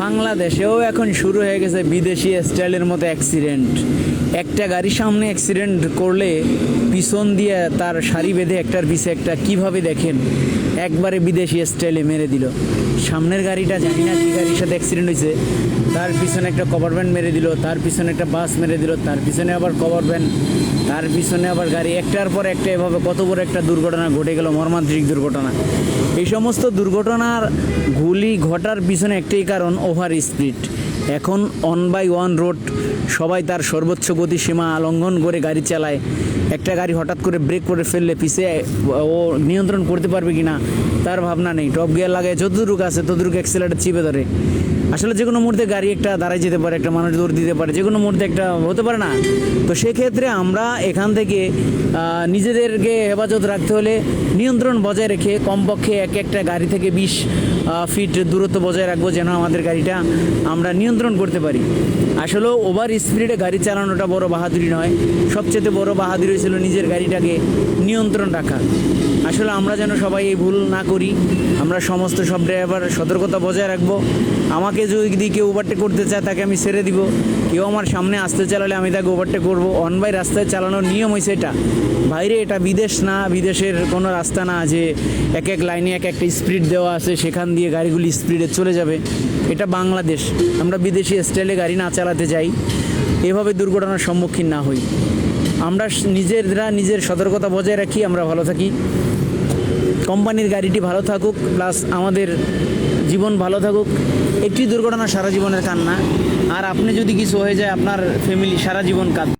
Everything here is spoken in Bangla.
বাংলাদেশেও এখন শুরু হয়ে গেছে বিদেশি স্টাইলের মতো অ্যাক্সিডেন্ট। একটা গাড়ির সামনে অ্যাক্সিডেন্ট করলে পিছন দিয়ে তার সারি বেঁধে একটার পিছে একটা কিভাবে দেখেন একবারে বিদেশি স্টাইলে মেরে দিল। সামনের গাড়িটা জানি না কী গাড়ির সাথে অ্যাক্সিডেন্ট হয়েছে, তার পিছনে একটা কভার ভ্যান মেরে দিল, তার পিছনে একটা বাস মেরে দিল, তার পিছনে আবার কভার ভ্যান, তার পিছনে আবার গাড়ি, একটার পর একটা এভাবে কত বড় একটা দুর্ঘটনা ঘটে গেল, মর্মান্তিক দুর্ঘটনা। এই সমস্ত দুর্ঘটনার গুলি ঘটার পিছনে একটাই কারণ, ওভার স্পিড। এখন 1/1 রোড, সবাই তার সর্বোচ্চ গতিসীমা লঙ্ঘন করে গাড়ি চালায়। একটা গাড়ি হঠাৎ করে ব্রেক করে ফেললে পিছে ও নিয়ন্ত্রণ করতে পারবে কি না তার ভাবনা নেই। টপ গিয়ার লাগায় যতটুকু আছে ততটুকু অ্যাক্সিলারেটর চিপে ধরে। আসলে যে কোনো মুহূর্তে গাড়ি একটা দাঁড়ায় যেতে পারে, একটা মানুষ দৌড় দিতে পারে, যে কোনো মুহূর্তে একটা হতে পারে না। তো সেক্ষেত্রে আমরা এখান থেকে নিজেদেরকে হেফাজত রাখতে হলে নিয়ন্ত্রণ বজায় রেখে কমপক্ষে একটা গাড়ি থেকে 20 ফিট দূরত্ব বজায় রাখবো, যেন আমাদের গাড়িটা আমরা নিয়ন্ত্রণ করতে পারি। আসলে ওভার স্পিডে গাড়ি চালানোটা বড় বাহাদুরি নয়, সবচেয়ে বড় বাহাদুরি ছিল নিজের গাড়িটাকে নিয়ন্ত্রণ রাখা। আসলে আমরা যেন সবাই এই ভুল না করি, আমরা সমস্ত সব ড্রাইভার সতর্কতা বজায় রাখবো। আমাকে যদি কেউ ওভারটেক করতে চায় তাকে আমি ছেড়ে দিব, কেউ আমার সামনে আসতে চালালে আমি তাকে ওভারটেক করবো। অন বাই রাস্তায় চালানোর নিয়ম হয়েছে এটা। বাইরে এটা বিদেশ না, বিদেশের কোনো রাস্তা না যে এক এক লাইনে এক একটা স্পিড দেওয়া আছে, সেখান দিয়ে গাড়িগুলি স্পিডে চলে যাবে। এটা বাংলাদেশ, আমরা বিদেশি স্টাইলে গাড়ি না চালাতে যাই, এভাবে দুর্ঘটনার সম্মুখীন না হই। আমরা নিজের সতর্কতা বজায় রাখি, আমরা ভালো থাকি, কোম্পানির গাড়িটি ভালো থাকুক, প্লাস আমাদের জীবন ভালো থাকুক। একটি দুর্ঘটনা সারা জীবনের কান্না, আর আপনি যদি কিছু হয়ে যায় আপনার ফ্যামিলি সারা জীবন কাঁদবে।